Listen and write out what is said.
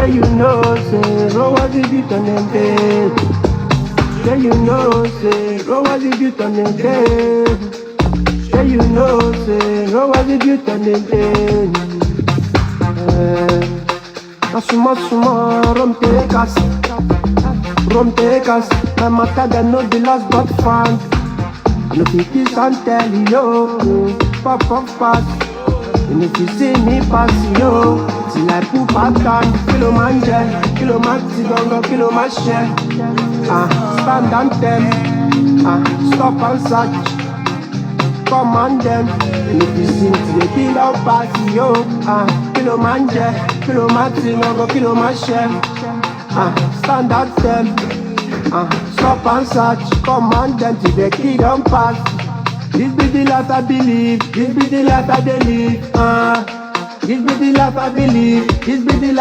Yeah, you know, say, roll was the beat on them day. Yeah, you know, say, roll was the beat on them day. Yeah, you know, say, roll was the beat on them day. Suma, rum take us. My matter, they know the last but fun. I know kiss and tell you, pop, and if you see me pass yo, till I poop out down, kilo man gongo, kilo man share. Stand and them, stop and search, command them. And if you see me, they kill out pass yo, kilo man gongo, kilo man share. Stand and them, stop and search, command them till they kill don't pass. This be the life I believe, this be the life I believe, this be the life I believe, this be the life